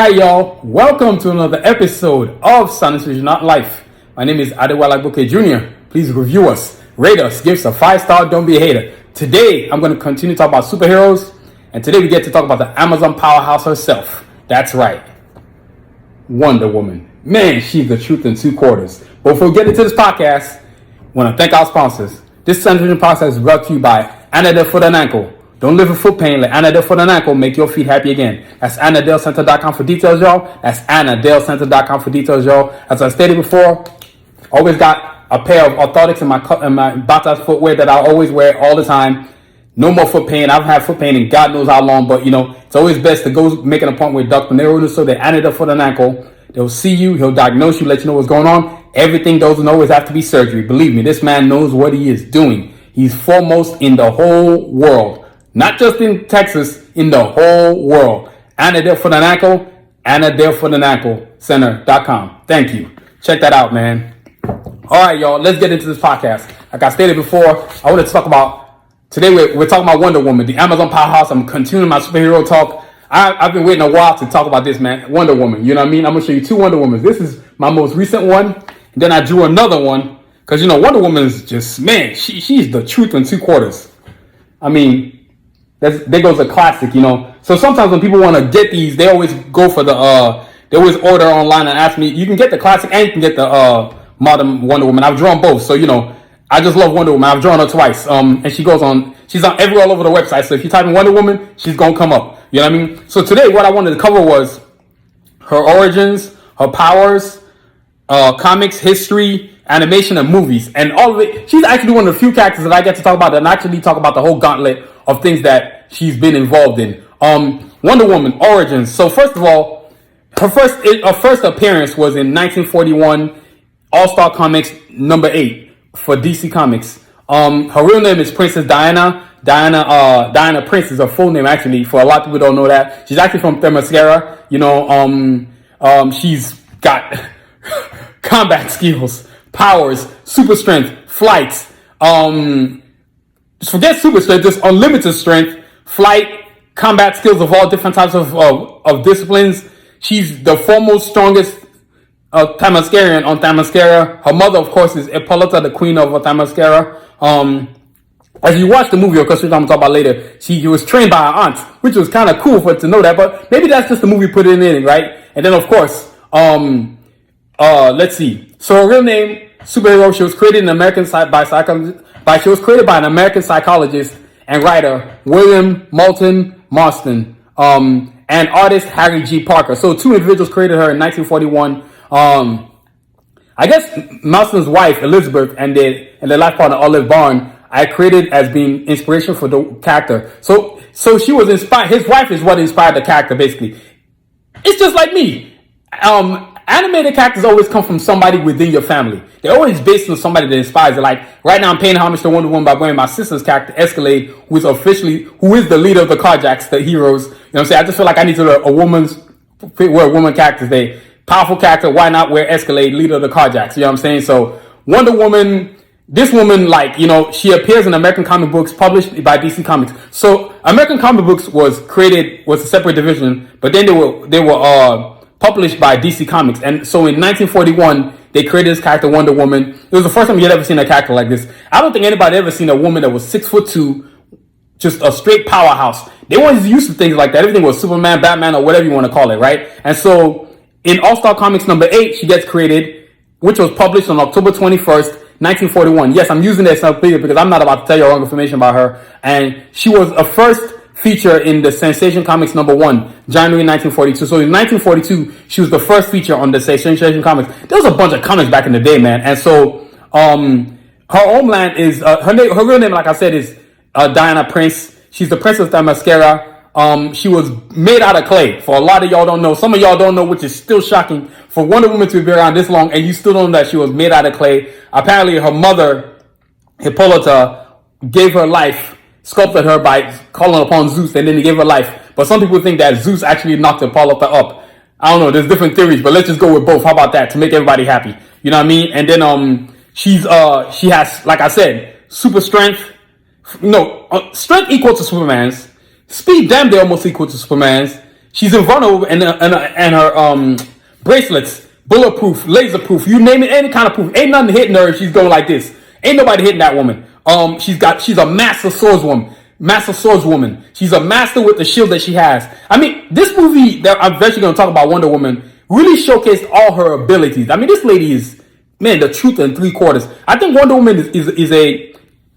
Alright, y'all. Welcome to another episode of Sanusi, Not Life. My name is Adewale Bouquet Jr. Please review us, rate us, give us a 5-star, don't be a hater. Today, I'm going to continue to talk about superheroes. And today we get to talk about the Amazon powerhouse herself. That's right. Wonder Woman. Man, she's the truth in 2 quarters. But before we get into this podcast, I want to thank our sponsors. This Sanusi podcast is brought to you by Anadel Foot and Ankle. Don't live with foot pain. Let Anadel Foot and Ankle make your feet happy again. That's AnadelCenter.com for details, y'all. That's AnadelCenter.com for details, y'all. As I stated before, always got a pair of orthotics in my Bata footwear that I always wear all the time. No more foot pain. I've had foot pain in God knows how long, but it's always best to go make an appointment with Dr. Nero so that Anadel Foot and Ankle. They'll see you. He'll diagnose you, let you know what's going on. Everything doesn't always have to be surgery. Believe me, this man knows what he is doing. He's foremost in the whole world. Not just in Texas, in the whole world. Anadel Foot and Ankle, AnadelFootandAnkleCenter.com. Thank you. Check that out, man. All right, y'all, let's get into this podcast. Like I stated before, I wanted to talk about, today we're talking about Wonder Woman, the Amazon powerhouse. I'm continuing my superhero talk. I've been waiting a while to talk about this, man. Wonder Woman, you know what I mean? I'm going to show you 2 Wonder Womans. This is my most recent one. And then I drew another one. Because, Wonder Woman's just, man, she's the truth in 2 quarters. I mean, there goes a classic, So sometimes when people want to get these, they always go for they always order online and ask me, you can get the classic and you can get the modern Wonder Woman. I've drawn both. So, I just love Wonder Woman. I've drawn her twice. And she's on everywhere all over the website. So if you type in Wonder Woman, she's going to come up. You know what I mean? So today what I wanted to cover was her origins, her powers, comics, history, animation, and movies. And all of it. She's actually one of the few characters that I get to talk about and actually talk about the whole gauntlet of things that she's been involved in. Wonder Woman origins. So first of all, her first appearance was in 1941, All-Star Comics number 8 for DC Comics. Her real name is Princess Diana. Diana Prince is her full name, actually. For a lot of people don't know that. She's actually from Themyscira. She's got combat skills, powers, super strength, flights, forget super strength, just unlimited strength, flight, combat skills of all different types of disciplines. She's the foremost, strongest Themyscirian on Themyscira. Her mother, of course, is Hippolyta, the queen of Themyscira. As you watch the movie, of course, which I'm going to talk about later, she was trained by her aunt, which was kind of cool for her to know that, but maybe that's just the movie put it in, right? And then, of course, let's see. So her real name, superhero, she was created by an American psychologist and writer, William Moulton Marston, and artist Harry G. Parker. So 2 individuals created her in 1941. I guess Marston's wife, Elizabeth, and their life partner, Olive Byrne, I created as being inspiration for the character. So she was inspired. His wife is what inspired the character, basically. It's just like me. Animated characters always come from somebody within your family. They're always based on somebody that inspires you. Like, right now I'm paying homage to Wonder Woman by wearing my sister's character, Escalade, who is the leader of the Carjacks, the heroes. You know what I'm saying? I just feel like I need to wear a woman character today. Powerful character, why not wear Escalade, leader of the Carjacks? You know what I'm saying? So, Wonder Woman, this woman, she appears in American comic books published by DC Comics. So, American comic books was a separate division, but then they were published by DC Comics. And so in 1941, they created this character, Wonder Woman. It was the first time you had ever seen a character like this. I don't think anybody ever seen a woman that was 6'2", just a straight powerhouse. They weren't used to things like that. Everything was Superman, Batman, or whatever you want to call it, right? And so in All-Star Comics number 8, she gets created, which was published on October 21st, 1941. Yes, I'm using that encyclopedia because I'm not about to tell you wrong information about her. And she was a first feature in the Sensation Comics number 1, January 1942. So in 1942, she was the first feature on the Sensation Comics. There was a bunch of comics back in the day, man. And so, her homeland is, her real name, like I said, is Diana Prince. She's the Princess of Themyscira. She was made out of clay. For a lot of y'all don't know. Some of y'all don't know, which is still shocking for Wonder Woman to be around this long, and you still don't know that she was made out of clay. Apparently, her mother, Hippolyta, gave her life, sculpted her by calling upon Zeus, and then he gave her life. But some people think that Zeus actually knocked Hippolyta up. I don't know, there's different theories, but let's just go with both. How about that, to make everybody happy? You know what I mean? And then she has, like I said, super strength. Strength equal to Superman's. Speed, damn, they're almost equal to Superman's. She's invulnerable, and her bracelets, bulletproof, laserproof, you name it, any kind of proof. Ain't nothing hitting her if she's going like this. Ain't nobody hitting that woman. She's a master swordswoman. She's a master with the shield that she has. I mean, this movie that I'm eventually going to talk about, Wonder Woman, really showcased all her abilities. I mean, this lady is, man, the truth in 3/4. I think Wonder Woman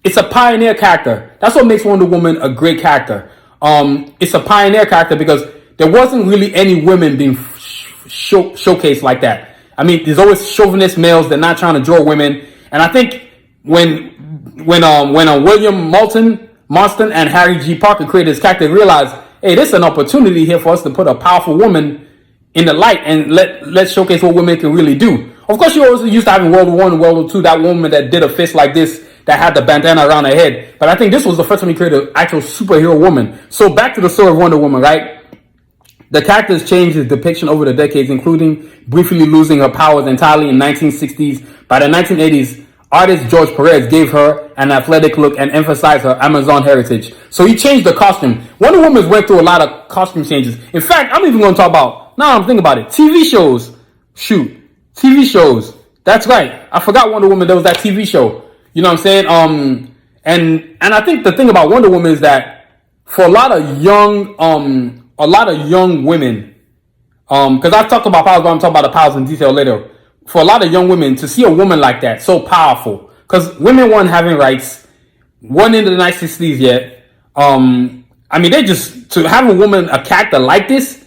it's a pioneer character. That's what makes Wonder Woman a great character. It's a pioneer character because there wasn't really any women being showcased like that. I mean, there's always chauvinist males. They're not trying to draw women. And I think when William Marston and Harry G. Parker created this character, they realized, hey, this is an opportunity here for us to put a powerful woman in the light and let's showcase what women can really do. Of course, you also used to having World War I and World War II, that woman that did a fist like this, that had the bandana around her head. But I think this was the first time he created an actual superhero woman. So back to the story of Wonder Woman, right? The character's changed his depiction over the decades, including briefly losing her powers entirely in 1960s. By the 1980s, artist George Perez gave her an athletic look and emphasized her Amazon heritage. So he changed the costume. Wonder Woman went through a lot of costume changes. In fact, I'm even going to talk about, now I'm thinking about it, TV shows. TV shows. That's right. I forgot Wonder Woman. There was that TV show. You know what I'm saying? And I think the thing about Wonder Woman is that for a lot of young women, because I've talked about powers, but I'm talking about the powers in detail later. For a lot of young women to see a woman like that, so powerful, because women weren't having rights, weren't into the 1960s yet. I mean, to have a woman, a character like this,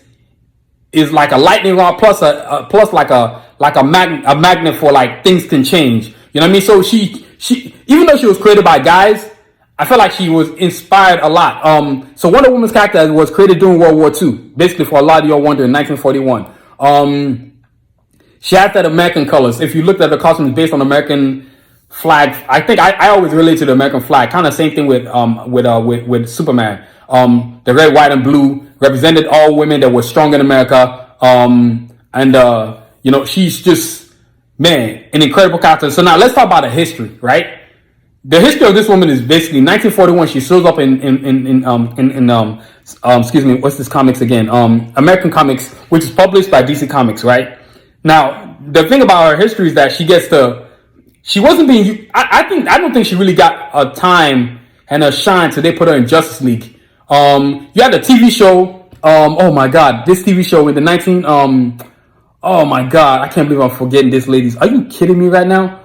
is like a lightning rod plus like a magnet for like things can change. You know what I mean? So she even though she was created by guys, I felt like she was inspired a lot. So Wonder Woman's character was created during World War II, basically for a lot of y'all wonder in 1941. She had that American colors. If you looked at the costumes based on American flag, I think I always relate to the American flag. Kind of same thing with Superman. The red, white, and blue represented all women that were strong in America. She's just, man, an incredible character. So now let's talk about the history, right? The history of this woman is basically 1941. She shows up in what's this comics again? American Comics, which is published by DC Comics, right? Now, the thing about her history is that she wasn't being, I don't think she really got a time and a shine till they put her in Justice League. You had the TV show, oh my God, this TV show in the oh my God, I can't believe I'm forgetting this, ladies. Are you kidding me right now?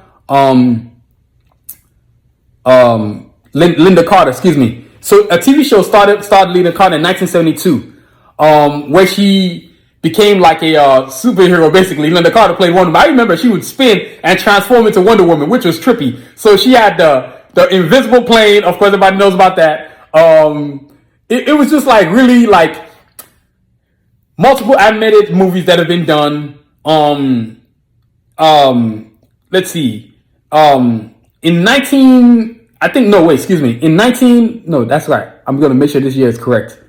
Linda Carter, excuse me. So a TV show started Linda Carter in 1972, where she became like a superhero, basically. Linda Carter played Wonder Woman. I remember she would spin and transform into Wonder Woman, which was trippy. So she had the invisible plane. Of course, everybody knows about that. It was just like really like multiple animated movies that have been done. Let's see. In 19, that's right. I'm going to make sure this year is correct.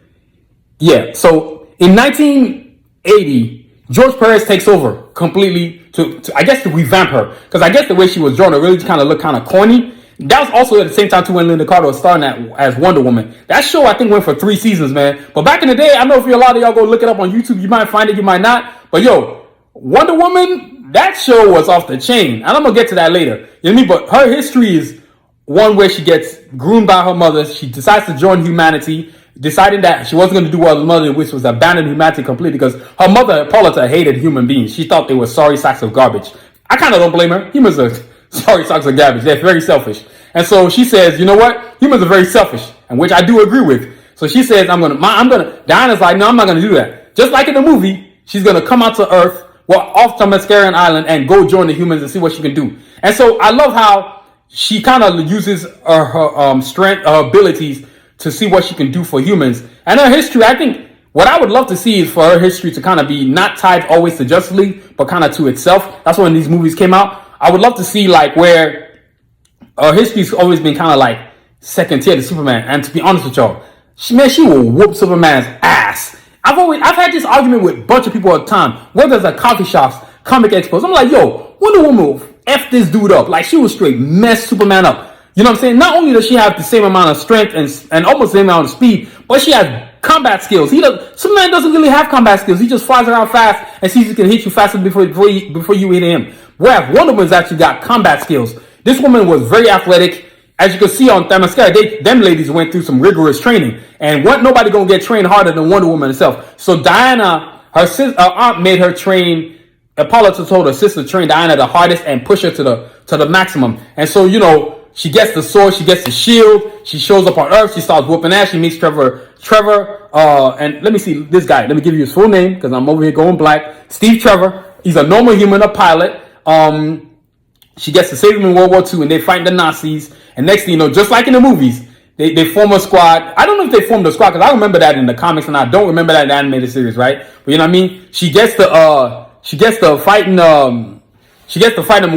Yeah. So in 1980, George Perez takes over completely to revamp her. Because I guess the way she was drawn, it really kind of looked kind of corny. That was also at the same time too when Linda Carter was starring as Wonder Woman. That show I think went for 3 seasons, man. But back in the day, I know if a lot of y'all go look it up on YouTube, you might find it, you might not. But yo, Wonder Woman, that show was off the chain. And I'm going to get to that later. You know what I mean? But her history is one where she gets groomed by her mother. She decides to join humanity, deciding that she wasn't going to do what her mother, which was abandon humanity completely, because her mother, Pauletta, hated human beings. She thought they were sorry sacks of garbage. I kind of don't blame her. Humans are sorry sacks of garbage. They're very selfish. And so she says, you know what? Humans are very selfish, and which I do agree with. So she says, Diana's like, no, I'm not going to do that. Just like in the movie, she's going to come out to Earth, off to Mascarian Island, and go join the humans and see what she can do. And so I love how she kind of uses her strength, her abilities to see what she can do for humans. And her history, I think, what I would love to see is for her history to kind of be not tied always to Justice League, but kind of to itself. That's when these movies came out. I would love to see like where her history's always been kind of like second tier to Superman. And to be honest with y'all, she will whoop Superman's ass. I've had this argument with a bunch of people all the time, whether it's at coffee shops, comic expos. I'm like, yo, Wonder Woman will F this dude up. Like, she will straight mess Superman up. You know what I'm saying? Not only does she have the same amount of strength and almost the same amount of speed, but she has combat skills. Superman doesn't really have combat skills. He just flies around fast and sees he can hit you faster before you hit him. Whereas Wonder Woman's actually got combat skills. This woman was very athletic. As you can see on Themyscira, them ladies went through some rigorous training. And nobody gonna get trained harder than Wonder Woman herself. So Diana, her aunt made her train. Apollo told her sister to train Diana the hardest and push her to the maximum. And so, she gets the sword, she gets the shield, she shows up on Earth, she starts whooping ass, she meets Trevor, and let me see this guy. Let me give you his full name, because I'm over here going black. Steve Trevor. He's a normal human, a pilot. She gets to save him in World War II, and they fight the Nazis. And next thing you know, just like in the movies, they form a squad. I don't know if they formed a squad, because I remember that in the comics, and I don't remember that in the animated series, right? But you know what I mean? She gets to fighting and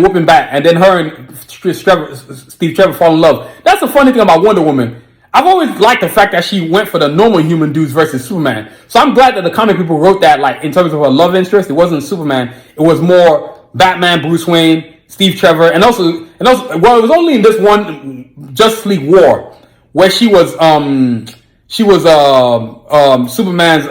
whooping back, and then her and Steve Trevor fall in love. That's the funny thing about Wonder Woman. I've always liked the fact that she went for the normal human dudes versus Superman. So I'm glad that the comic people wrote that, like, in terms of her love interest. It wasn't Superman. It was more Batman, Bruce Wayne, Steve Trevor, and also, well, it was only in this one Justice League War where she was Superman's.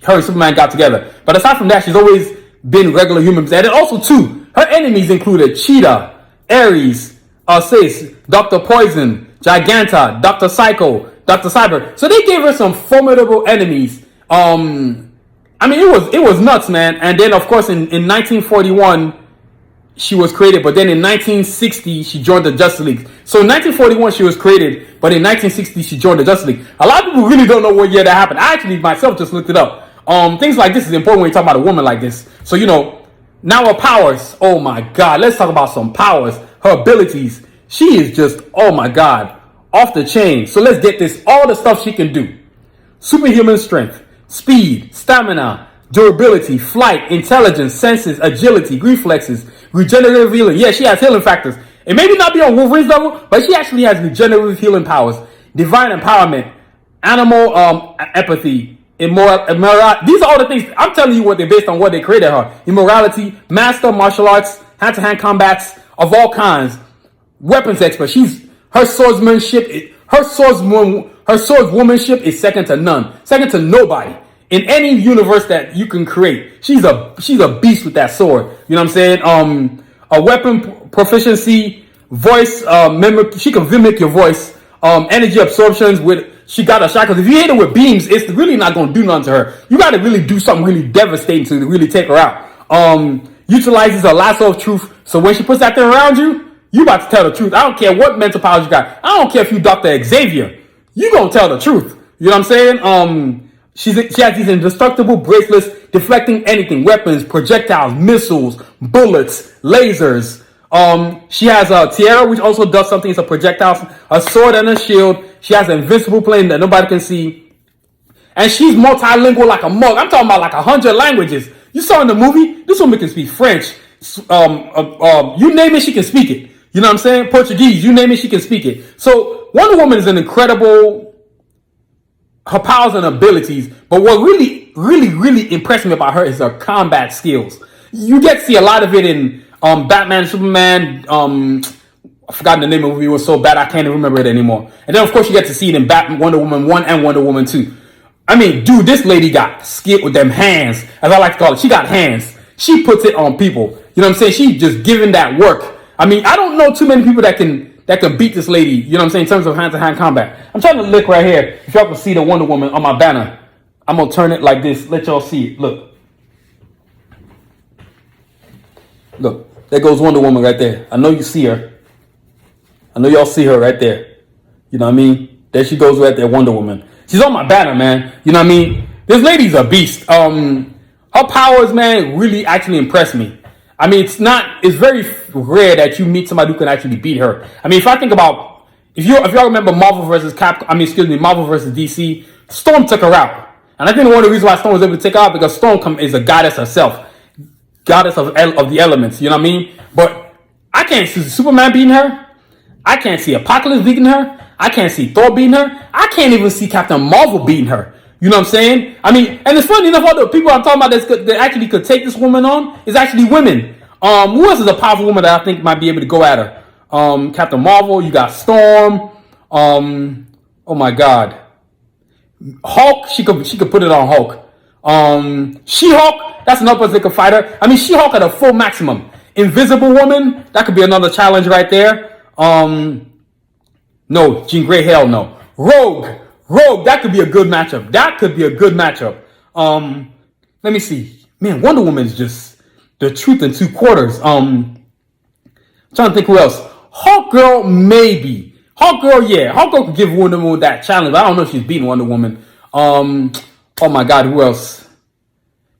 Her and Superman got together. But aside from that, she's always been regular humans. And then also, too, her enemies included Cheetah, Ares, Dr. Poison, Giganta, Dr. Psycho, Dr. Cyber. So they gave her some formidable enemies. It was nuts, man. And then, of course, in 1941, she was created. But then in 1960, she joined the Justice League. So in 1941, she was created. But in 1960, she joined the Justice League. A lot of people really don't know what year that happened. I actually myself just looked it up. Things like this is important when you talk about a woman like this. So, now her powers. Oh, my God. Let's talk about some powers. Her abilities. She is just, oh, my God, off the chain. So let's get this. All the stuff she can do. Superhuman strength, speed, stamina, durability, flight, intelligence, senses, agility, reflexes, regenerative healing. Yeah, she has healing factors. It may not be on Wolverine's level, but she actually has regenerative healing powers. Divine empowerment, animal empathy, immorality. These are all the things. I'm telling you what they're based on, what they created her. Immorality, master martial arts, hand-to-hand combats of all kinds, weapons expert. Her swordswomanship is second to none, second to nobody in any universe that you can create. She's a beast with that sword. You know what I'm saying? A weapon proficiency, voice mimic. She can mimic your voice. Energy absorptions with. She got a shot, because if you hit her with beams, it's really not going to do nothing to her. You got to really do something really devastating to really take her out. Utilizes a lasso of truth. So when she puts that thing around you, you about to tell the truth. I don't care what mental powers you got. I don't care if you Dr. Xavier. You going to tell the truth. You know what I'm saying? She has these indestructible bracelets deflecting anything. Weapons, projectiles, missiles, bullets, lasers. She has a tiara, which also does something. It's a projectile, a sword, and a shield. She has an invincible plane that nobody can see. And she's multilingual like a mug. I'm talking about like 100 languages. You saw in the movie, this woman can speak French. You name it, she can speak it. You know what I'm saying? Portuguese, you name it, she can speak it. So Wonder Woman is an incredible, her powers and abilities. But what really, really, really impressed me about her is her combat skills. You get to see a lot of it in Batman, Superman, I forgot the name of the movie. It was so bad I can't even remember it anymore. And then, of course, you get to see it in Wonder Woman 1 and Wonder Woman 2. I mean, dude, this lady got skill with them hands, as I like to call it. She got hands. She puts it on people. You know what I'm saying? She's just giving that work. I mean, I don't know too many people that can beat this lady, you know what I'm saying, in terms of hand-to-hand combat. I'm trying to look right here. If y'all can see the Wonder Woman on my banner, I'm going to turn it like this. Let y'all see it. Look. Look. There goes Wonder Woman right there. I know you see her. I know y'all see her right there. You know what I mean? There she goes right there, Wonder Woman. She's on my banner, man. You know what I mean? This lady's a beast. Her powers, man, really actually impress me. I mean, it's very rare that you meet somebody who can actually beat her. I mean, if I think about, if y'all remember Marvel versus DC, Storm took her out. And I think one of the reasons why Storm was able to take her out, because Storm is a goddess herself. Goddess of the elements, you know what I mean? But I can't see Superman beating her. I can't see Apocalypse beating her. I can't see Thor beating her. I can't even see Captain Marvel beating her. You know what I'm saying? I mean, and it's funny enough, all the people I'm talking about that actually could take this woman on is actually women. Who else is a powerful woman that I think might be able to go at her? Captain Marvel, you got Storm. Oh my God. Hulk, she could put it on Hulk. She-Hulk, that's another particular fighter. I mean, She-Hulk at a full maximum. Invisible Woman, that could be another challenge right there. No, Jean Grey, hell no. Rogue, that could be a good matchup. Let me see. Man, Wonder Woman is just the truth in two quarters. Trying to think who else. Hawk Girl, maybe. Hawk Girl, yeah. Hawk Girl could give Wonder Woman that challenge, but I don't know if she's beating Wonder Woman. Oh my God, who else?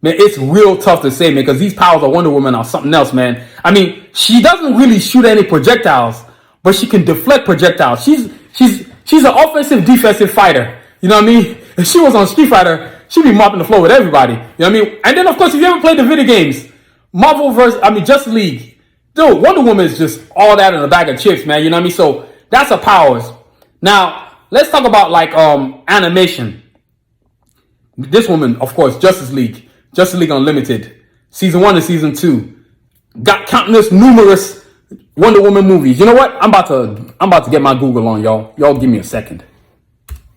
Man, it's real tough to say, man, because these powers of Wonder Woman are something else, man. I mean, she doesn't really shoot any projectiles, but she can deflect projectiles. She's an offensive, defensive fighter. You know what I mean? If she was on Street Fighter, she'd be mopping the floor with everybody. You know what I mean? And then, of course, if you ever played the video games, Justice League, dude, Wonder Woman is just all that in a bag of chips, man. You know what I mean? So that's her powers. Now, let's talk about like animation. This woman, of course, Justice League Unlimited, season 1 and season 2, got numerous Wonder Woman movies. You know what? I'm about to get my Google on, y'all. Y'all give me a second.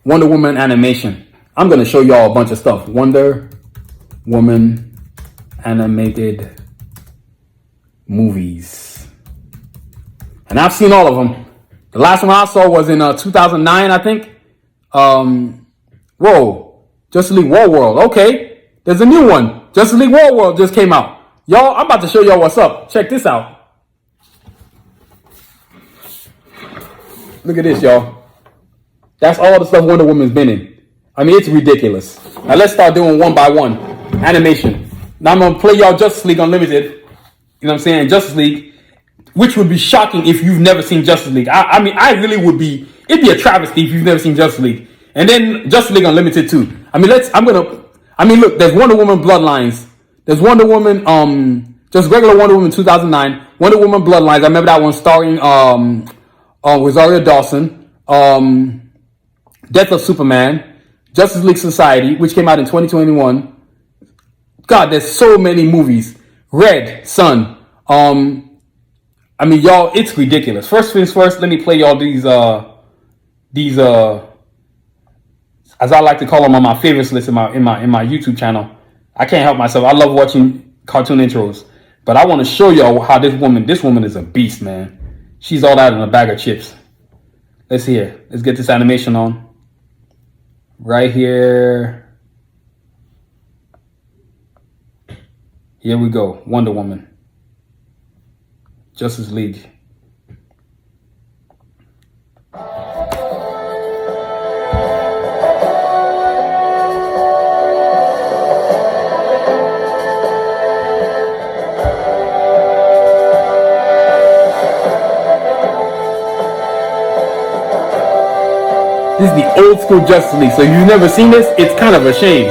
Wonder Woman animation. I'm gonna show y'all a bunch of stuff. Wonder Woman animated movies, and I've seen all of them. The last one I saw was in 2009, I think. Justice League War World. Okay, there's a new one. Justice League War World just came out. Y'all, I'm about to show y'all what's up. Check this out. Look at this, y'all. That's all the stuff Wonder Woman's been in. I mean, it's ridiculous. Now let's start doing one by one. Animation. Now I'm going to play y'all Justice League Unlimited. You know what I'm saying? Justice League, which would be shocking if you've never seen Justice League. I mean, I really would be. It'd be a travesty if you've never seen Justice League. And then Justice League Unlimited too. Look, there's Wonder Woman Bloodlines. There's Wonder Woman, just regular Wonder Woman 2009. Wonder Woman Bloodlines. I remember that one starring Rosario Dawson. Death of Superman. Justice League Society, which came out in 2021. God, there's so many movies. Red Sun. I mean, y'all, it's ridiculous. First things first, let me play y'all these as I like to call them, on my favorites list in my YouTube channel. I can't help myself. I love watching cartoon intros, but I want to show y'all how this woman is a beast, man. She's all out in a bag of chips. Let's hear. Let's get this animation on. Right here. Here we go. Wonder Woman. Justice League. This is the old school Justice League, so if you've never seen this, it's kind of a shame.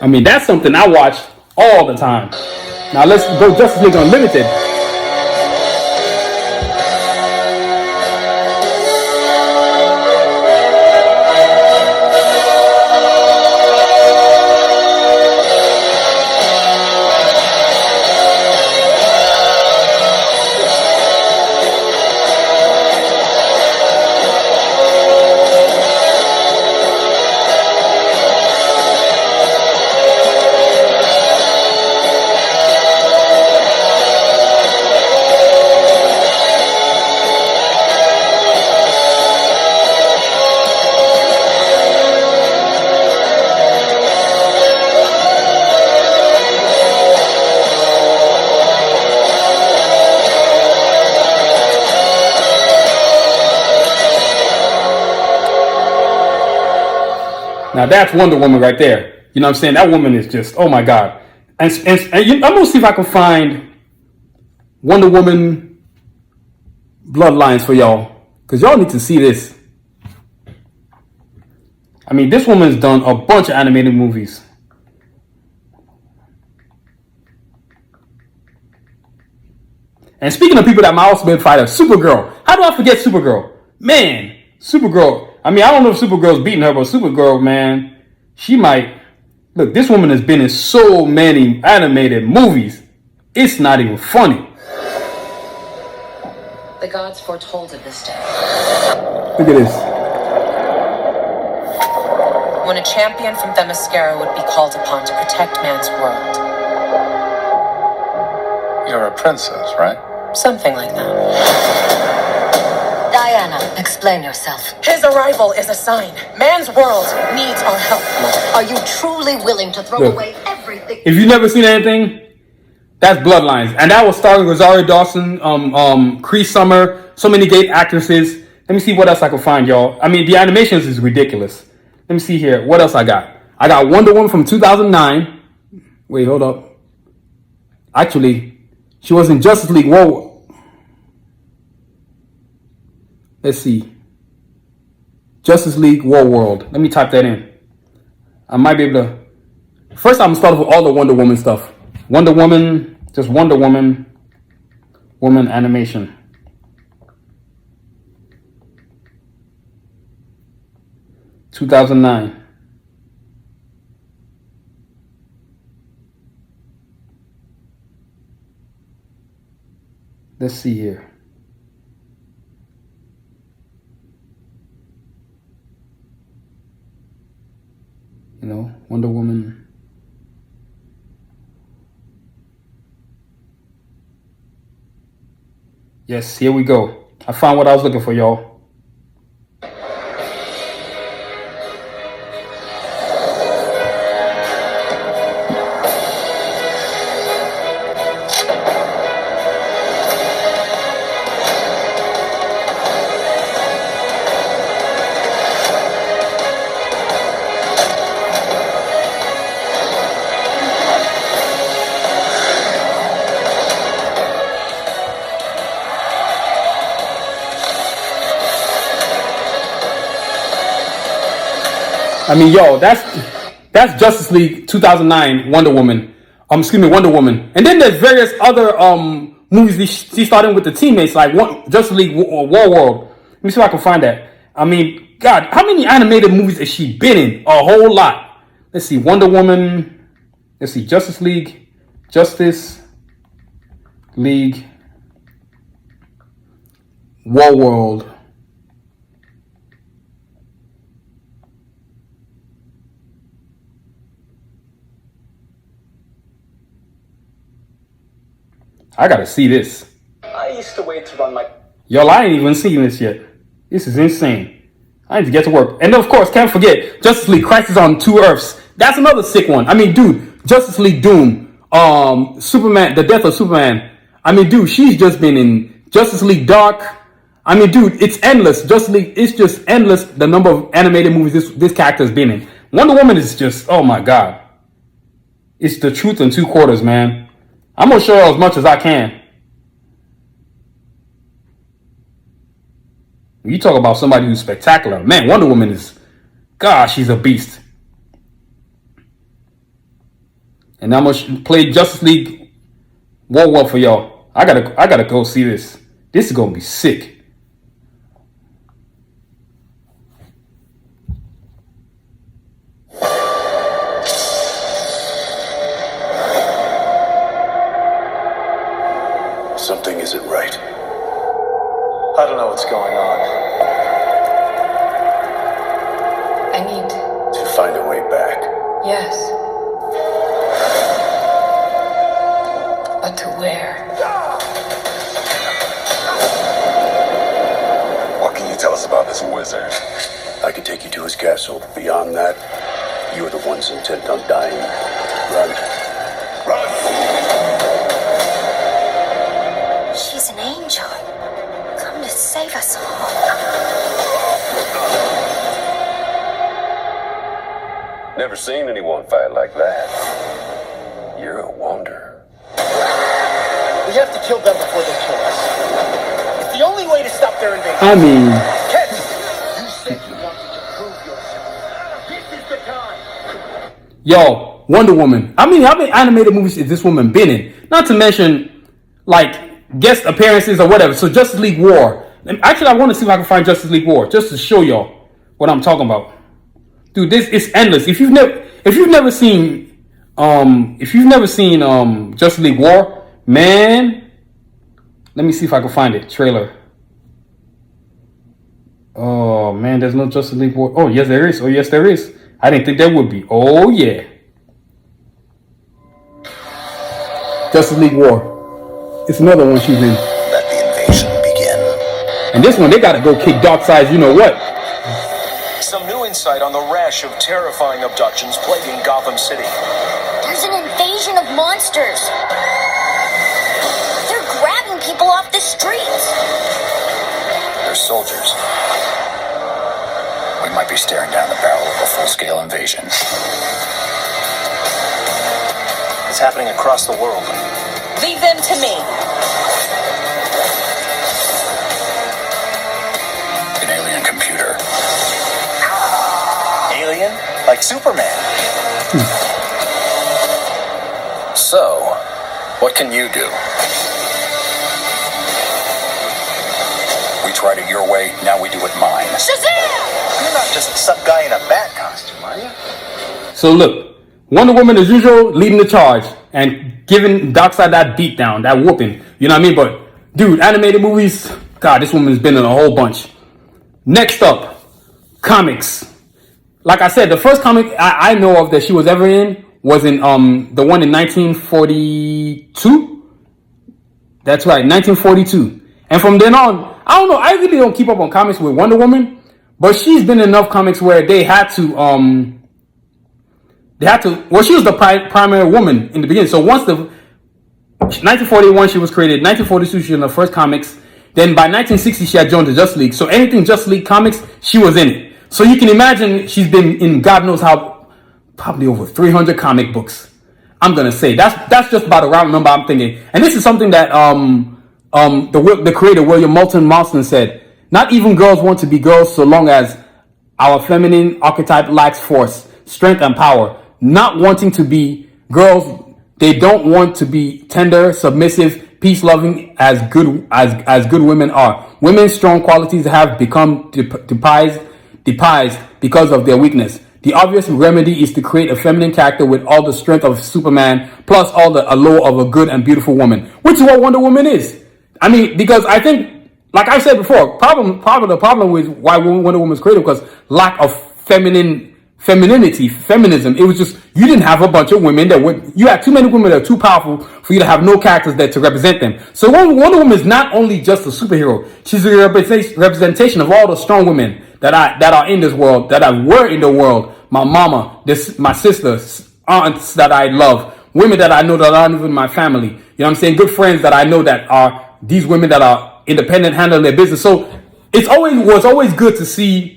I mean, that's something I watch all the time. Now let's go Justice League Unlimited. Now that's Wonder Woman right there. You know what I'm saying? That woman is just, oh my God. I'm gonna see if I can find Wonder Woman bloodlines for y'all, because y'all need to see this. I mean, this woman's done a bunch of animated movies. And speaking of people that might also be fighter, Supergirl. How do I forget Supergirl? Man, Supergirl. I mean, I don't know if Supergirl's beating her, but Supergirl, man, she might. Look, this woman has been in so many animated movies. It's not even funny. The gods foretold of this day. Look at this. When a champion from Themyscira would be called upon to protect man's world. You're a princess, right? Something like that. Diana, explain yourself. His arrival is a sign. Man's world needs our help. Are you truly willing to throw away everything? If you've never seen anything, that's Bloodlines. And that was starring Rosario Dawson, Cree Summer, so many great actresses. Let me see what else I can find, y'all. I mean, the animations is ridiculous. Let me see here. What else I got? I got Wonder Woman from 2009. Wait, hold up. Actually, she was in Justice League. Whoa. Let's see. Justice League War World. Let me type that in. I might be able to. First, I'm going to start with all the Wonder Woman stuff. Wonder Woman. Just Wonder Woman. Woman animation. (2009). Let's see here. You know, Wonder Woman. Yes, here we go. I found what I was looking for, y'all. I mean, yo, that's Justice League 2009 Wonder Woman. Wonder Woman. And then there's various other movies she started with the teammates, like Justice League War World. Let me see if I can find that. I mean, God, how many animated movies has she been in? A whole lot. Let's see, Wonder Woman. Let's see, Justice League War World. I gotta see this. I used to wait to run my... Y'all, I ain't even seen this yet. This is insane. I need to get to work. And of course, can't forget Justice League Crisis on Two Earths. That's another sick one. I mean, dude, Justice League Doom, Superman, The Death of Superman. I mean, dude, she's just been in Justice League Dark. I mean, dude, it's endless. Justice League, it's just endless, the number of animated movies this character's been in. Wonder Woman is just, oh my God. It's the truth in 2 quarters, man. I'm going to show you as much as I can. You talk about somebody who's spectacular. Man, Wonder Woman is, gosh, she's a beast. And I'm going to play Justice League War World for y'all. I gotta go see this. This is going to be sick. Something isn't right. I don't know what's going on. I need... To find a way back. Yes. But to where? What can you tell us about this wizard? I can take you to his castle. Beyond that, you are the ones intent on dying. Run. Run! She's an angel. Come to save us all. Never seen anyone fight like that. You're a wonder. We have to kill them before they kill us. It's the only way to stop their invasion. I mean, Ken, you said you wanted to prove yourself. This is the time. yo, Wonder Woman. I mean, how many animated movies has this woman been in? Not to mention, like, guest appearances or whatever. So Justice League War. Actually, I want to see if I can find Justice League War just to show y'all what I'm talking about. Dude, this is endless. If you've never seen Justice League War, man, let me see if I can find it. Trailer. Oh man, there's no Justice League War. Oh yes, there is. Oh yes, there is. I didn't think there would be. Oh yeah. Justice League War. It's another one she's in. Let the invasion begin. And this one, they gotta go kick Darkseid's you know what. Some new insight on the rash of terrifying abductions plaguing Gotham City. There's an invasion of monsters. They're grabbing people off the streets. They're soldiers. We might be staring down the barrel of a full-scale invasion. It's happening across the world. Leave them to me. An alien computer. Alien? Like Superman. So, what can you do? We tried it your way, now we do it mine. Shazam! You're not just some guy in a bat costume, are you? So look, Wonder Woman as usual leading the charge and giving Darkseid that beatdown, that whooping. You know what I mean? But dude, animated movies, God, this woman's been in a whole bunch. Next up, comics. Like I said, the first comic I know of that she was ever in was in the one in 1942. That's right, 1942. And from then on, I don't know, I really don't keep up on comics with Wonder Woman, but she's been in enough comics where they had to well, she was the primary woman in the beginning. So once 1941 she was created, 1942 she was in the first comics, then by 1960 she had joined the Justice League. So anything Justice League comics, she was in it. So you can imagine she's been in God knows how, probably over 300 comic books. I'm gonna say that's just about a round number I'm thinking. And this is something that the creator William Moulton Marston said. Not even girls want to be girls so long as our feminine archetype lacks force, strength, and power. Not wanting to be girls, they don't want to be tender, submissive, peace-loving as good women are. Women's strong qualities have become despised because of their weakness. The obvious remedy is to create a feminine character with all the strength of Superman, plus all the allure of a good and beautiful woman, which is what Wonder Woman is. I mean, because I think, like I said before, the problem with why Wonder Woman was created was lack of femininity, feminism. It was just, you didn't have a bunch of women you had too many women that are too powerful for you to have no characters there to represent them. So Wonder Woman is not only just a superhero, she's a representation of all the strong women that are in this world, that were in the world. My mama, my sisters, aunts that I love, women that I know that aren't even my family. You know what I'm saying? Good friends that I know that are these women that are independent, handling their business. So was always good to see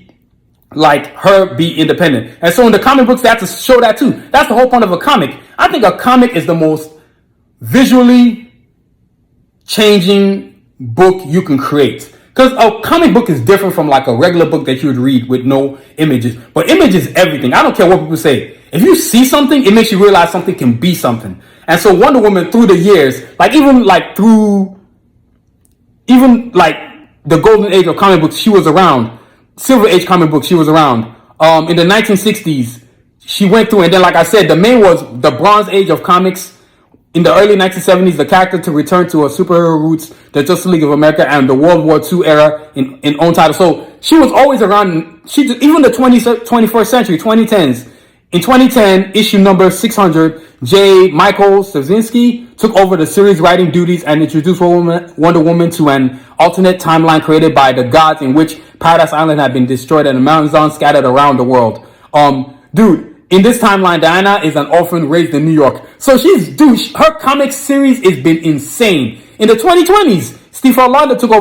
like her be independent. And so in the comic books, they have to show that too. That's the whole point of a comic. I think a comic is the most visually changing book you can create. Because a comic book is different from like a regular book that you would read with no images. But image is everything. I don't care what people say. If you see something, it makes you realize something can be something. And so Wonder Woman through the years, even the golden age of comic books, she was around. Silver Age comic books, she was around. In the 1960s, she went through, and then like I said, the main was the Bronze Age of comics. In the early 1970s, the character to return to her superhero roots, the Justice League of America, and the World War II era in own title. So she was always around. Even the 21st century, 2010s. In 2010, issue number 600, J. Michael Straczynski took over the series writing duties and introduced Wonder Woman to an alternate timeline created by the gods in which Paradise Island had been destroyed and the Amazons scattered around the world. In this timeline, Diana is an orphan raised in New York. So her comic series has been insane. In the 2020s, Steve Orlando took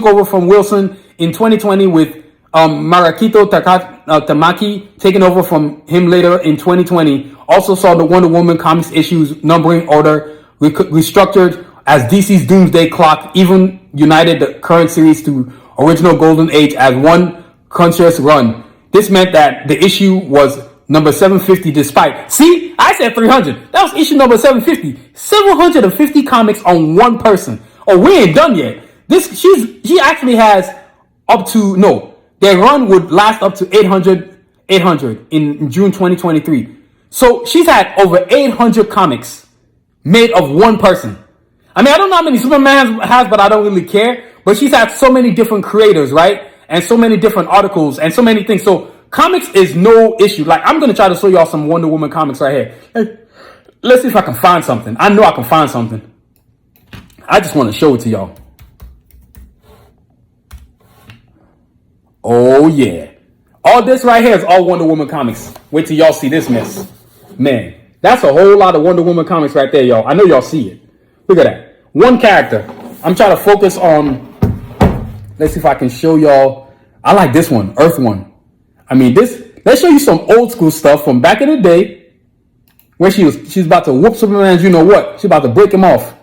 over from Wilson in 2020 with Marakito Tamaki, taking over from him later in 2020, also saw the Wonder Woman comics issues numbering order restructured as DC's Doomsday Clock even united the current series to original Golden Age as one conscious run. This meant that the issue was number 750 despite... See? I said 300. That was issue number 750. 750 comics on one person. Oh, we ain't done yet. She actually has up to... No. Their run would last up to 800 in June 2023. So she's had over 800 comics made of one person. I mean, I don't know how many Superman has, but I don't really care. But she's had so many different creators, right? And so many different articles and so many things. So comics is no issue. Like, I'm going to try to show y'all some Wonder Woman comics right here. Hey, let's see if I can find something. I know I can find something. I just want to show it to y'all. Oh, yeah. All this right here is all Wonder Woman comics. Wait till y'all see this mess. Man, that's a whole lot of Wonder Woman comics right there, y'all. I know y'all see it. Look at that. One character. I'm trying to focus on... Let's see if I can show y'all. I like this one, Earth One. I mean, this... Let's show you some old school stuff from back in the day where she's about to whoop Superman's you-know-what. She's about to break him off.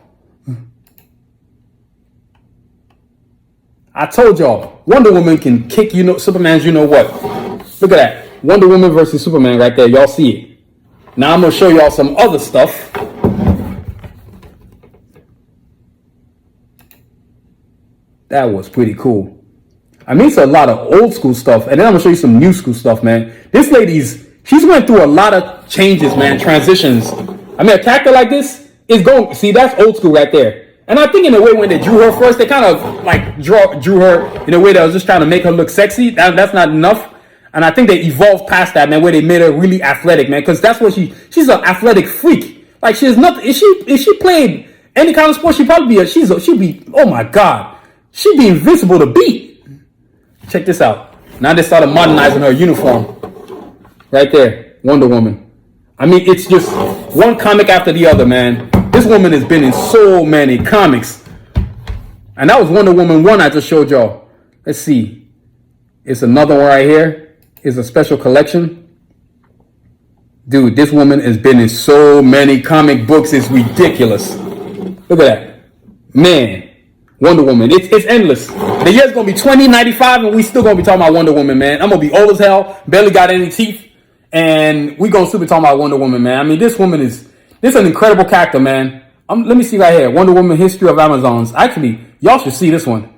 I told y'all, Wonder Woman can kick Superman's you-know-what. Look at that. Wonder Woman versus Superman right there. Y'all see it. Now I'm going to show y'all some other stuff. That was pretty cool. I mean, it's a lot of old school stuff. And then I'm going to show you some new school stuff, man. This she's went through a lot of changes, man. Transitions. I mean, a character like this is going... See, that's old school right there. And I think in a way when they drew her first, they kind of like drew her in a way that was just trying to make her look sexy. That's not enough. And I think they evolved past that, man, where they made her really athletic, man. Because that's what she's an athletic freak. Like, she has nothing. If she played any kind of sport, she'd probably be, oh my God. She'd be invincible to beat. Check this out. Now they started modernizing her uniform. Right there. Wonder Woman. I mean, it's just one comic after the other, man. This woman has been in so many comics. And that was Wonder Woman 1 I just showed y'all. Let's see. It's another one right here. It's a special collection. Dude, this woman has been in so many comic books. It's ridiculous. Look at that. Man, Wonder Woman. It's endless. The year's going to be 2095 and we still going to be talking about Wonder Woman, man. I'm going to be old as hell. Barely got any teeth. And we going to still be talking about Wonder Woman, man. I mean, this is an incredible character, man. Let me see right here. Wonder Woman History of Amazons. Actually, y'all should see this one.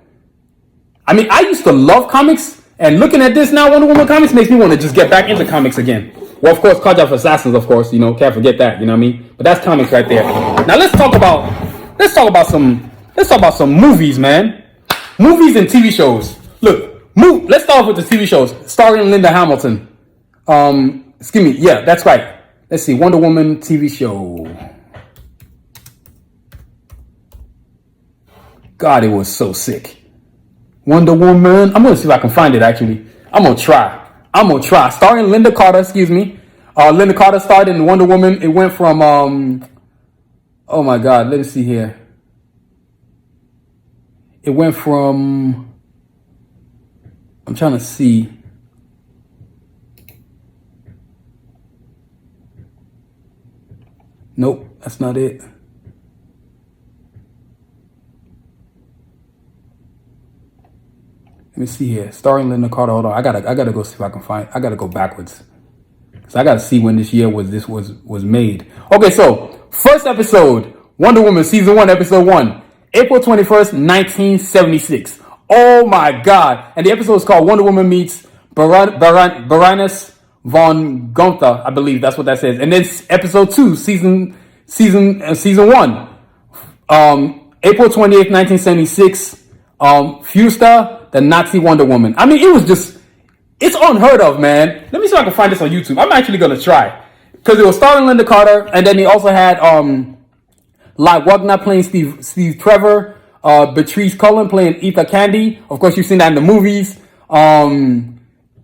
I mean, I used to love comics. And looking at this now, Wonder Woman comics makes me want to just get back into comics again. Well, of course, Cards of Assassins, of course. Can't forget that. You know what I mean? But that's comics right there. Now, let's talk about some movies, man. Movies and TV shows. Look, let's start off with the TV shows. Starring Linda Hamilton. Excuse me. Yeah, that's right. Let's see. Wonder Woman TV show. God, it was so sick. Wonder Woman. I'm going to see if I can find it, actually. I'm going to try. Starring Linda Carter, excuse me. Linda Carter starred in Wonder Woman. It went from, oh my God, let me see here. It went from, I'm trying to see. Nope, that's not it. Let me see here. Starring Linda Carter. Hold on. I gotta go see if I can find. I gotta go backwards. So I gotta see when this year was made. Okay, so first episode, Wonder Woman season 1, episode 1, April 21st, 1976. Oh my God! And the episode is called Wonder Woman meets Baroness von Gunther. I believe that's what that says. And then episode 2, season 1, April 28th, 1976. Fuster, the Nazi Wonder Woman. I mean, it's unheard of, man. Let me see if I can find this on YouTube. I'm actually going to try. Because it was starring Linda Carter, and then he also had Lai Wagner playing Steve Trevor, Beatrice Cullen playing Etha Candy. Of course, you've seen that in the movies.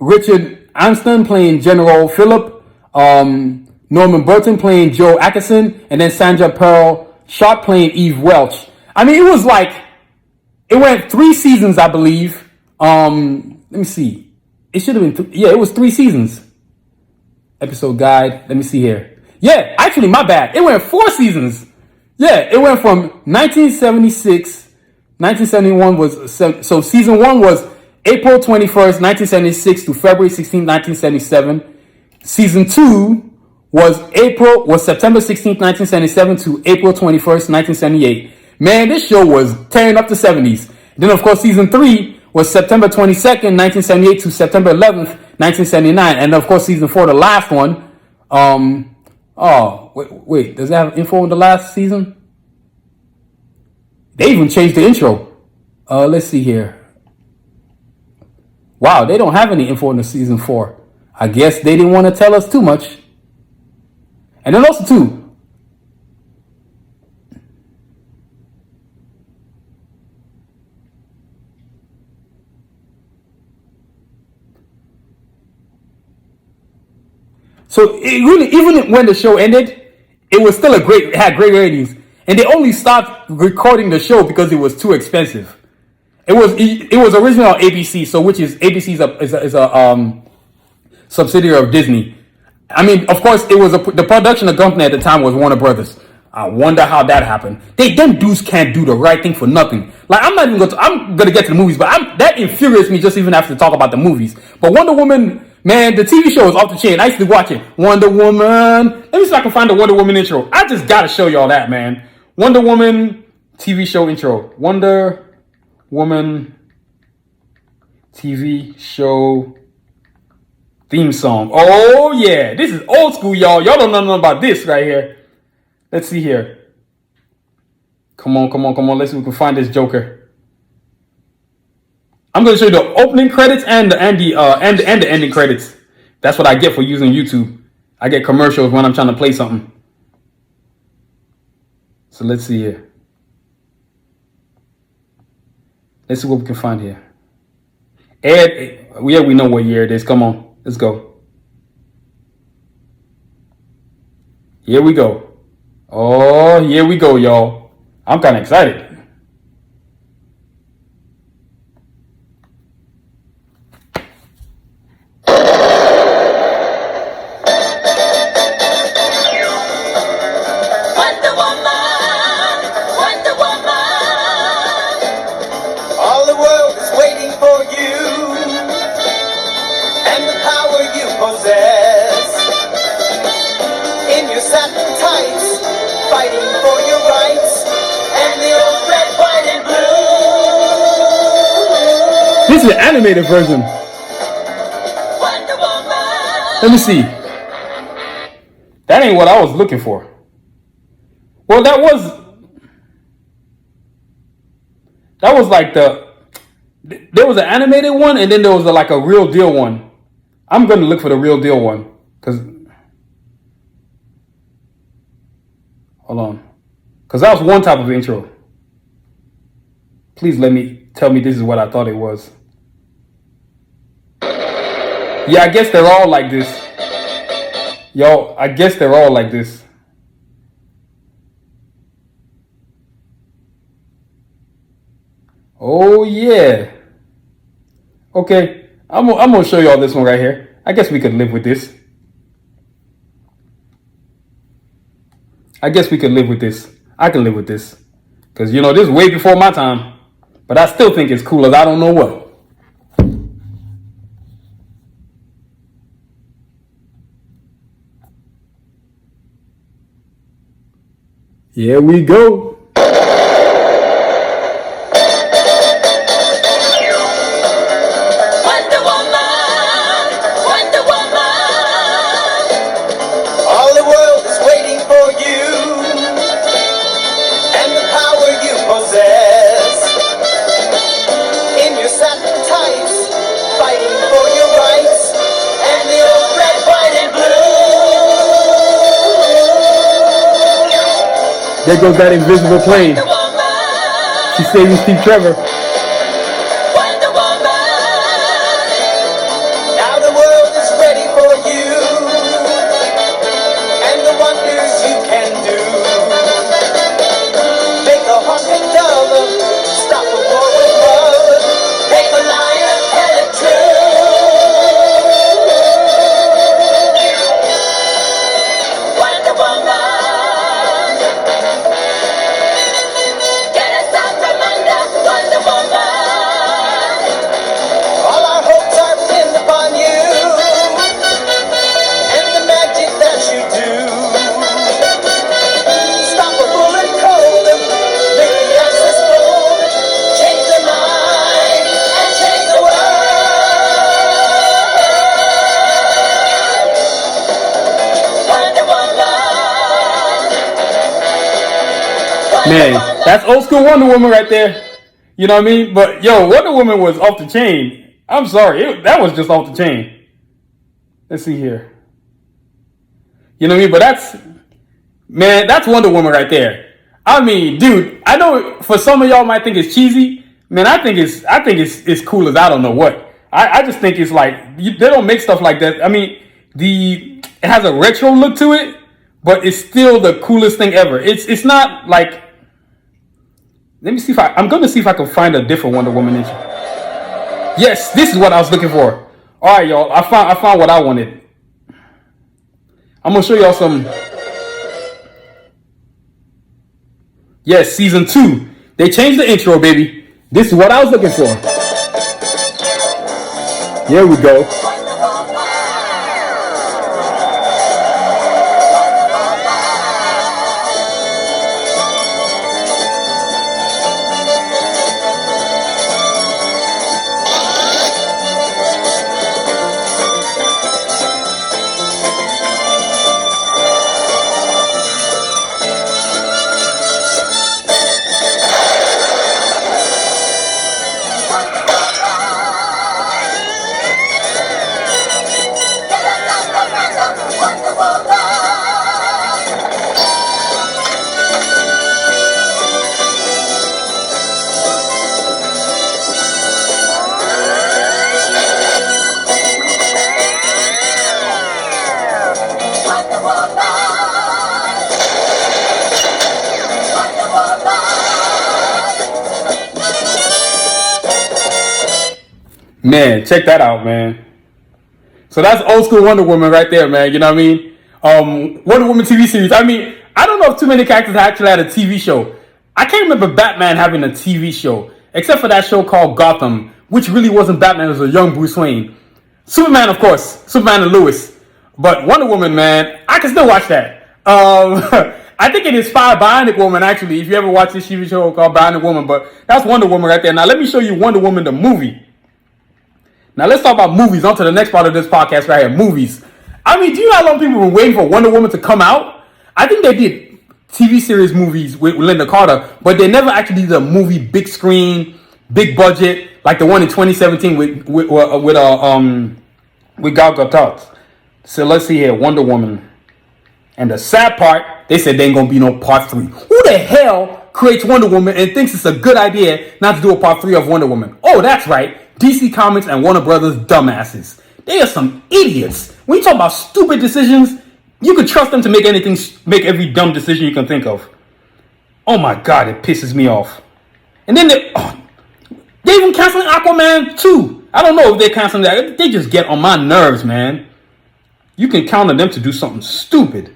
Richard Anston playing General Philip. Norman Burton playing Joe Atkinson. And then Sandra Pearl Sharp playing Eve Welch. I mean, it went 3 seasons, I believe. Let me see. It should have been, it was 3 seasons. Episode guide. Let me see here. Yeah, actually, my bad. It went 4 seasons. Yeah, it went from 1976. 1971 was, so season 1 was April 21st, 1976 to February 16th, 1977. Season 2 was September 16th, 1977 to April 21st, 1978. Man, this show was tearing up the 70s. Then, of course, season 3 was September 22nd, 1978 to September 11th, 1979. And, of course, season 4, the last one. Wait, does it have info on the last season? They even changed the intro. Let's see here. Wow, they don't have any info in the season 4. I guess they didn't want to tell us too much. And then also, too, so it really, even when the show ended, it was still it had great ratings. And they only stopped recording the show because it was too expensive. It was originally on ABC, so which is ABC is a subsidiary of Disney. I mean, of course, it was the production company at the time was Warner Brothers. I wonder how that happened. Them dudes can't do the right thing for nothing. Like, I'm gonna get to the movies, but that infuriates me just even after to talk about the movies. But Wonder Woman, man, the TV show is off the chain. I used to watch it. Wonder Woman. Let me see if I can find the Wonder Woman intro. I just gotta show y'all that, man. Wonder Woman TV show intro. Wonder Woman TV show theme song. Oh, yeah. This is old school, y'all. Y'all don't know nothing about this right here. Let's see here. Come on. Let's see if we can find this Joker. I'm going to show you the opening credits and the ending credits. That's what I get for using YouTube. I get commercials when I'm trying to play something. So let's see here. Let's see what we can find here. We know what year it is. Come on, let's go. Here we go. Oh, here we go, y'all. I'm kind of excited. This is the animated version. Let me see. That ain't what I was looking for. Well, that was like there was an animated one, and then there was like a real deal one. I'm gonna look for the real deal one, cause hold on, cause that was one type of intro. Please tell me this is what I thought it was. Yeah, I guess they're all like this. Yo, I guess they're all like this. Oh, yeah. Okay, I'm gonna show y'all this one right here. I guess we could live with this. I can live with this. Because, this is way before my time. But I still think it's cool as I don't know what. Here we go. Wonder Woman, Wonder Woman. All the world is waiting for you and the power you possess. In your satin tights, fighting for your rights and the old red, white, and blue. There goes that invisible plane. She's saving Steve Trevor. Wonder Woman. Now the world is ready for you and the wonders you can do. Make a haunted dove, stop a war with love, make a lion tell it true. Man, that's old school Wonder Woman right there. You know what I mean? But yo, Wonder Woman was off the chain. I'm sorry, that was just off the chain. Let's see here. You know what I mean? But that's Wonder Woman right there. I mean, dude, I know for some of y'all might think it's cheesy. Man, I think it's cool as I don't know what. I just think it's like they don't make stuff like that. I mean, it has a retro look to it, but it's still the coolest thing ever. It's not like. Let me see if I'm gonna see if I can find a different Wonder Woman issue. Yes, this is what I was looking for. All right, y'all. I found what I wanted. I'm gonna show y'all some. Yes, season 2. They changed the intro, baby. This is what I was looking for. Here we go. Man, check that out, man. So that's old school Wonder Woman right there, man. You know what I mean? Wonder Woman TV series. I mean, I don't know if too many characters actually had a TV show. I can't remember Batman having a TV show, except for that show called Gotham, which really wasn't Batman. It was a young Bruce Wayne. Superman, of course. Superman and Lois. But Wonder Woman, man, I can still watch that. I think it inspired Bionic Woman, actually, if you ever watch this TV show called Bionic Woman. But that's Wonder Woman right there. Now, let me show you Wonder Woman, the movie. Now, let's talk about movies. On to the next part of this podcast right here, movies. I mean, do you know how long people have been waiting for Wonder Woman to come out? I think they did TV series movies with Linda Carter, but they never actually did a movie, big screen, big budget, like the one in 2017 with Gal Gadot. So let's see here, Wonder Woman. And the sad part, they said there ain't gonna be no part 3. Who the hell creates Wonder Woman and thinks it's a good idea not to do a part 3 of Wonder Woman? Oh, that's right. DC Comics and Warner Brothers dumbasses. They are some idiots. When you talk about stupid decisions, you could trust them to make make every dumb decision you can think of. Oh my God, it pisses me off. And then they even canceling Aquaman 2. I don't know if they're canceling that. They just get on my nerves, man. You can count on them to do something stupid.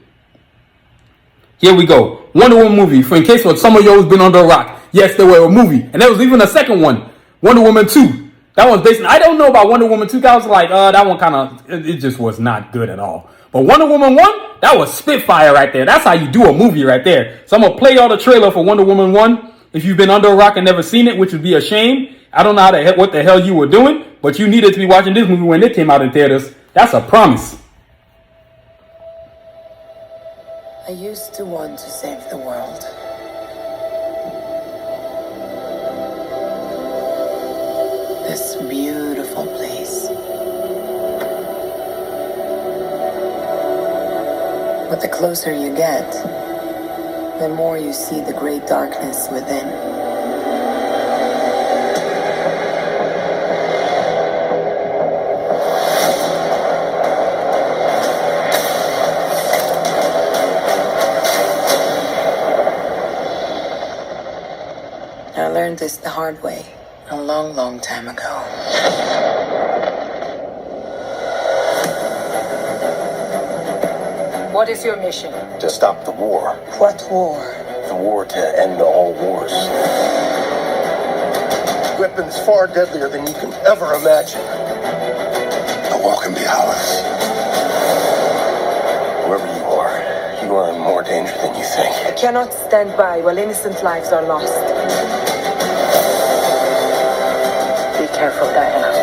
Here we go. Wonder Woman movie. For in case some of y'all has been under a rock. Yes, there were a movie. And there was even a second one. Wonder Woman 2. That one's based I don't know about Wonder Woman 2. I was like, that one kind of, it just was not good at all. But Wonder Woman 1, that was Spitfire right there. That's how you do a movie right there. So I'm going to play y'all the trailer for Wonder Woman 1. If you've been under a rock and never seen it, which would be a shame. I don't know what the hell you were doing, but you needed to be watching this movie when it came out in theaters. That's a promise. I used to want to save the world. This beautiful place. But the closer you get, the more you see the great darkness within. I learned this the hard way. A long, long time ago. What is your mission? To stop the war. What war? The war to end all wars. Weapons far deadlier than you can ever imagine. The war can be ours. Wherever you are in more danger than you think. I cannot stand by while innocent lives are lost. Be careful, Diana.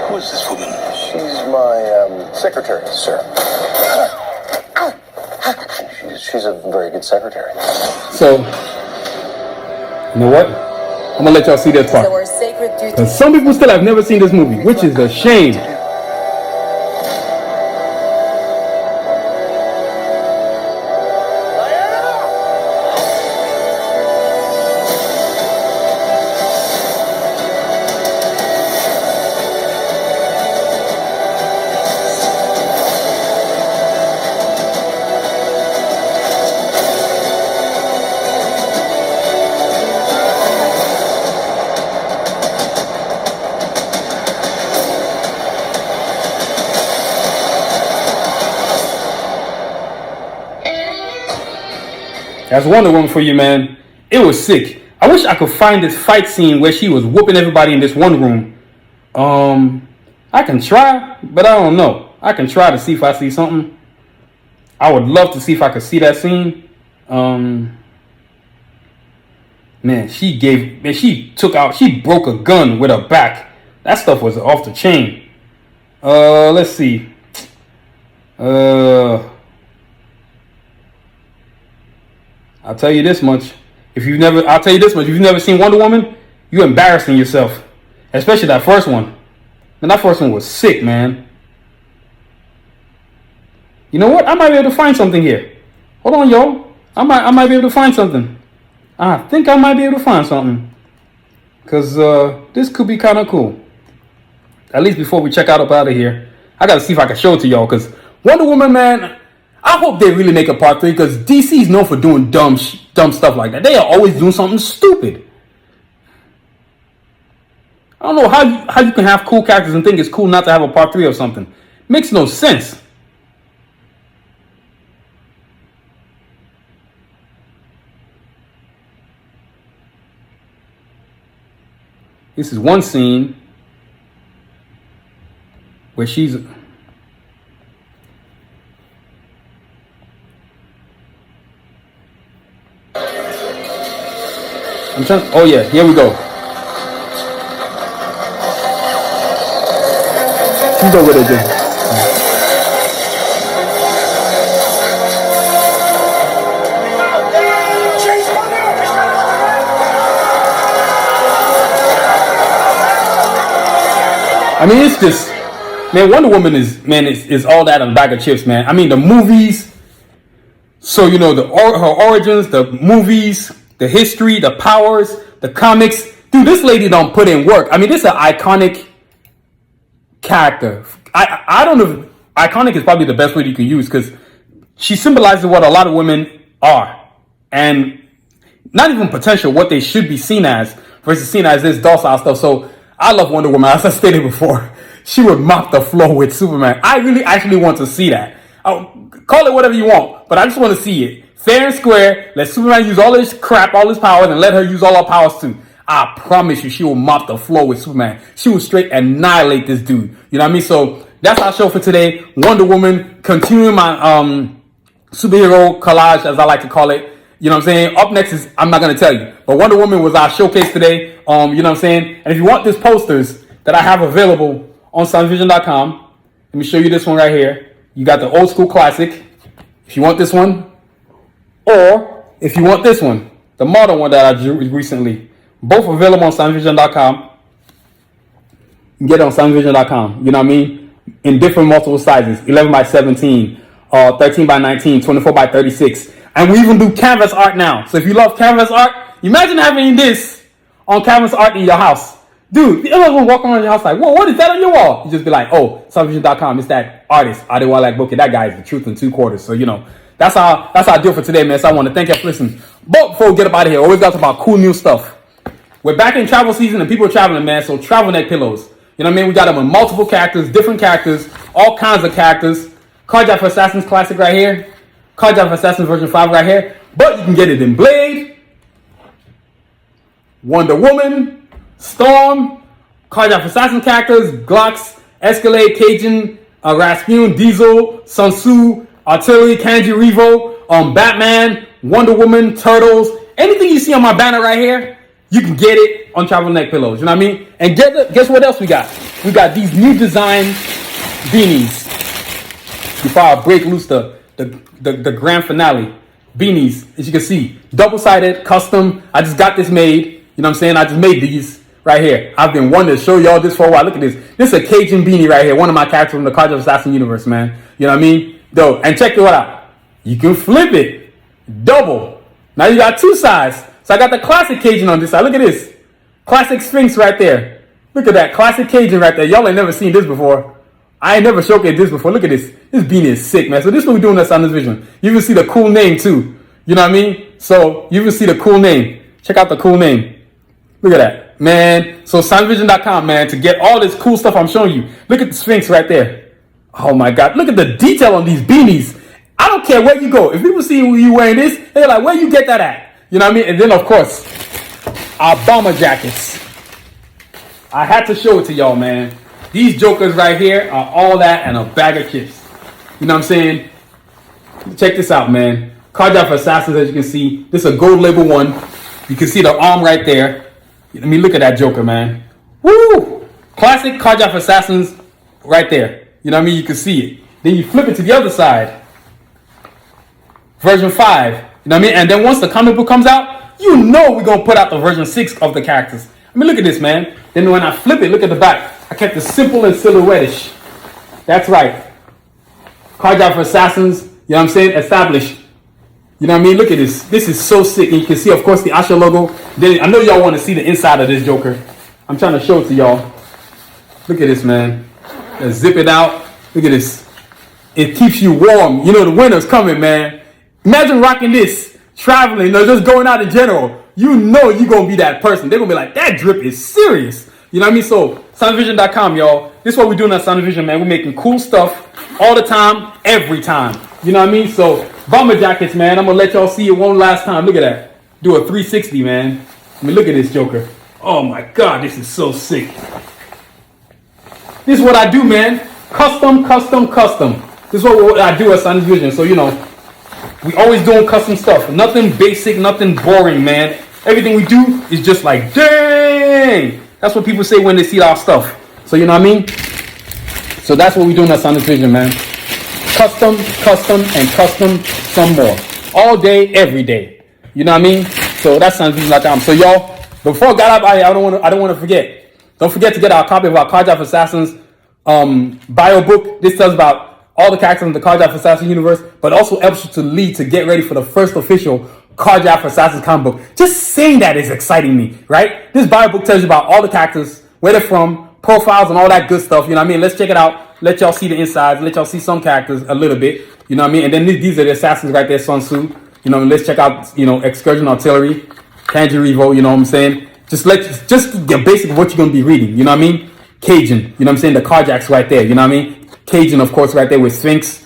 Who is this woman? She's my secretary, sir. She's a very good secretary. So, you know what? I'm gonna let y'all see this part. So our sacred duty. Because some people still have never seen this movie, which is a shame. That's Wonder Woman for you, man. It was sick. I wish I could find this fight scene where she was whooping everybody in this one room. I can try, but I don't know. I can try to see if I see something. I would love to see if I could see that scene. Man, she broke a gun with her back. That stuff was off the chain. Let's see. I'll tell you this much. If you've never seen Wonder Woman, you're embarrassing yourself. Especially that first one. Man, that first one was sick, man. You know what? I might be able to find something here. Hold on, yo. I might be able to find something. I think I might be able to find something. Because this could be kind of cool. At least before we check out up out of here. I got to see if I can show it to y'all. Because Wonder Woman, man, I hope they really make a part 3. Because DC is known for doing dumb stuff like that. They are always doing something stupid. I don't know how you can have cool characters and think it's cool not to have a part 3 or something. Makes no sense. This is one scene where she's... Oh yeah, here we go. She's over there, Jim. I mean, it's just, man, Wonder Woman is all that on a bag of chips, man. I mean, the movies, so, you know, her origins, the movies, the history, the powers, the comics. Dude, this lady don't put in work. I mean, this is an iconic character. I don't know if iconic is probably the best word you can use, because she symbolizes what a lot of women are. And not even potential, what they should be seen as, versus seen as this docile stuff. So I love Wonder Woman. As I stated before, she would mop the floor with Superman. I really actually want to see that. Call it whatever you want, but I just want to see it. Fair and square. Let Superman use all his crap, all his powers, and let her use all her powers too. I promise you, she will mop the floor with Superman. She will straight annihilate this dude. You know what I mean? So that's our show for today. Wonder Woman. Continuing my superhero collage, as I like to call it. You know what I'm saying? Up next is, I'm not going to tell you, but Wonder Woman was our showcase today. You know what I'm saying? And if you want these posters that I have available on soundvision.com, let me show you this one right here. You got the old school classic. If you want this one, or if you want this one, the modern one that I drew recently, both available on soundvision.com. You can get it on soundvision.com. You know what I mean? In different multiple sizes, 11 by 17, 13 by 19, 24 by 36. And we even do canvas art now. So if you love canvas art, imagine having this on canvas art in your house. Dude, everyone walk around your house like, whoa, what is that on your wall? You just be like, oh, soundvision.com. It's that artist, Adewale Boke. That guy is the truth in 2 quarters. So, you know, that's our deal for today, man. So I want to thank you for listening. But before we get up out of here, always got to talk about cool new stuff. We're back in travel season and people are traveling, man. So travel neck pillows. You know what I mean? We got them with multiple characters, different characters, all kinds of characters. Carjack for Assassins Classic right here. Carjack for Assassins version 5 right here. But you can get it in Blade, Wonder Woman, Storm, Carjack for Assassin characters, Glocks, Escalade, Cajun, Rasputin, Diesel, Sun Tzu, Artillery, Kanji Revo, Batman, Wonder Woman, Turtles. Anything you see on my banner right here, you can get it on Travel Neck Pillows. You know what I mean? And guess what else we got? We got these new design beanies. Before I break loose the grand finale. beanies, as you can see, double-sided, custom. I just got this made. You know what I'm saying? I just made these right here. I've been wanting to show y'all this for a while. Look at this. This is a Cajun beanie right here. One of my characters from the Cards of Assassin universe, man. You know what I mean? Though, and check it out. You can flip it. Double. Now you got two sides. So I got the classic Cajun on this side. Look at this. Classic Sphinx right there. Look at that. Classic Cajun right there. Y'all ain't never seen this before. I ain't never showcased this before. Look at this. This beanie is sick, man. So this is what we're doing at Sanusi Vision. You even see the cool name too. You know what I mean? So you even see the cool name. Check out the cool name. Look at that, man. So sanusivision.com, man, to get all this cool stuff I'm showing you. Look at the Sphinx right there. Oh my God. Look at the detail on these beanies. I don't care where you go. If people see you wearing this, they're like, where you get that at? You know what I mean? And then, of course, our bomber jackets. I had to show it to y'all, man. These jokers right here are all that and a bag of chips. You know what I'm saying? Check this out, man. Card for Assassins, as you can see. This is a gold label one. You can see the arm right there. Let me look at that joker, man. Woo! Classic Card for Assassins right there. You know what I mean? You can see it. Then you flip it to the other side. Version 5. You know what I mean? And then once the comic book comes out, you know we're going to put out the version 6 of the characters. I mean, look at this, man. Then when I flip it, look at the back. I kept it simple and silhouette-ish. That's right. Card for Assassins, you know what I'm saying? Established. You know what I mean? Look at this. This is so sick. And you can see, of course, the Asha logo. Then I know y'all want to see the inside of this joker. I'm trying to show it to y'all. Look at this, man. Let's zip it out. Look at this. It keeps you warm. You know, the winter's coming, man. Imagine rocking this, traveling, or just going out in general. You know you're going to be that person. They're going to be like, that drip is serious. You know what I mean? So, sanusivision.com, y'all. This is what we're doing at Sanusi Vision, man. We're making cool stuff all the time, every time. You know what I mean? So, bomber jackets, man. I'm going to let y'all see it one last time. Look at that. Do a 360, man. I mean, look at this joker. Oh, my God. This is so sick. This is what I do, man. Custom, custom, custom. This is what I do at Sanusi Vision. So, you know, we always doing custom stuff. Nothing basic, nothing boring, man. Everything we do is just like, dang. That's what people say when they see our stuff. So, you know what I mean? So that's what we're doing at Sanusi Vision, man. Custom, custom, and custom some more. All day, every day. You know what I mean? So that's sanusivision.com. So y'all, before I got up, I don't want to forget. Don't forget to get our copy of our Card of Assassins bio book. This tells about all the characters in the Card of Assassin universe, but also helps you to lead to get ready for the first official Card of Assassins comic book. Just saying that is exciting me, right? This bio book tells you about all the characters, where they're from, profiles, and all that good stuff. You know what I mean? Let's check it out. Let y'all see the insides. Let y'all see some characters a little bit. You know what I mean? And then these are the assassins right there, Sun Tzu. You know, let's check out, you know, Excursion Artillery, Tanjiro, you know what I'm saying? Just get basic of what you're going to be reading. You know what I mean? Cajun, you know what I'm saying? The Carjacks right there. You know what I mean? Cajun, of course, right there with Sphinx,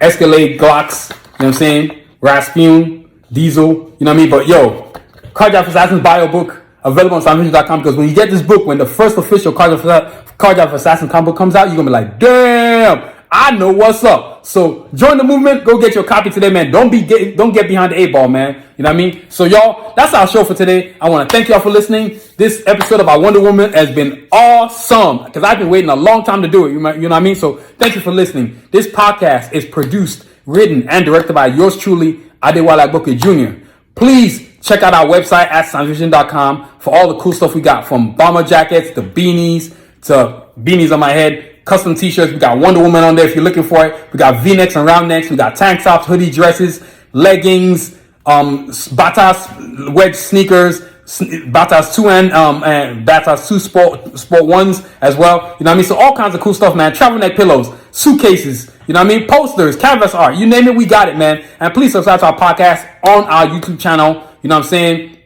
Escalade, Glocks, you know what I'm saying? Rasputin, Diesel, you know what I mean? But yo, Card of Assassins bio book available on sanusivision.com, because when you get this book, when the first official Card of Assassin comic book comes out, you're going to be like, damn, I know what's up. So join the movement. Go get your copy today, man. Don't get behind the 8 ball, man. You know what I mean? So y'all, that's our show for today. I want to thank y'all for listening. This episode about Wonder Woman has been awesome, because I've been waiting a long time to do it. You know what I mean? So thank you for listening. This podcast is produced, written, and directed by yours truly, Adewale Agboke Jr. Please check out our website at sanusivision.com for all the cool stuff we got, from bomber jackets to beanies on my head, custom t-shirts. We got Wonder Woman on there if you're looking for it. We got v-necks and round necks. We got tank tops, hoodie dresses, leggings, Batas wedge sneakers, Batas 2 and Batas 2 sport ones as well. You know what I mean? So all kinds of cool stuff, man. Travel neck pillows, suitcases, you know what I mean? Posters, canvas art, you name it, we got it, man. And please subscribe to our podcast on our YouTube channel. You know what I'm saying?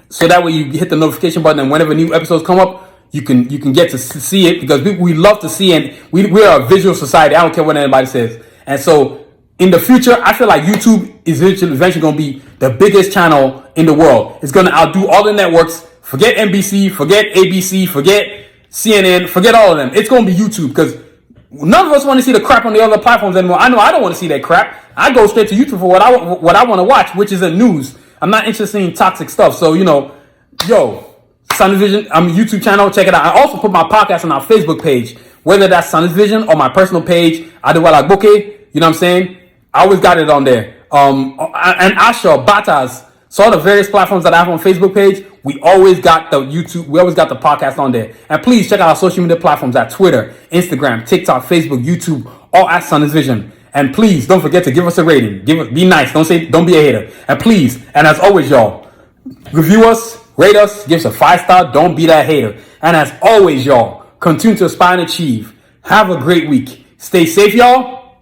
So that way you hit the notification button, and whenever new episodes come up, you can get to see it, because we love to see, and we're a visual society. I don't care what anybody says. And so in the future, I feel like YouTube is eventually going to be the biggest channel in the world. It's going to outdo all the networks. Forget NBC, forget ABC, forget CNN, forget all of them. It's going to be YouTube, because none of us want to see the crap on the other platforms anymore. I know I don't want to see that crap. I go straight to YouTube for what I want to watch, which is the news. I'm not interested in toxic stuff. So, you know, yo, Sanusi Vision, YouTube channel, check it out. I also put my podcast on our Facebook page, whether that's Sanusi Vision or my personal page, Adewale Agboke. You know what I'm saying? I always got it on there. and Asha, Batas, so all the various platforms that I have on Facebook page, we always got the podcast on there. And please check out our social media platforms at Twitter, Instagram, TikTok, Facebook, YouTube, all at Sunnis Vision. And please don't forget to give us a rating. Be nice. Don't be a hater. And please, and as always, y'all, review us, rate us, give us a 5-star. Don't be that hater. And as always, y'all, continue to aspire and achieve. Have a great week. Stay safe, y'all.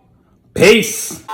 Peace.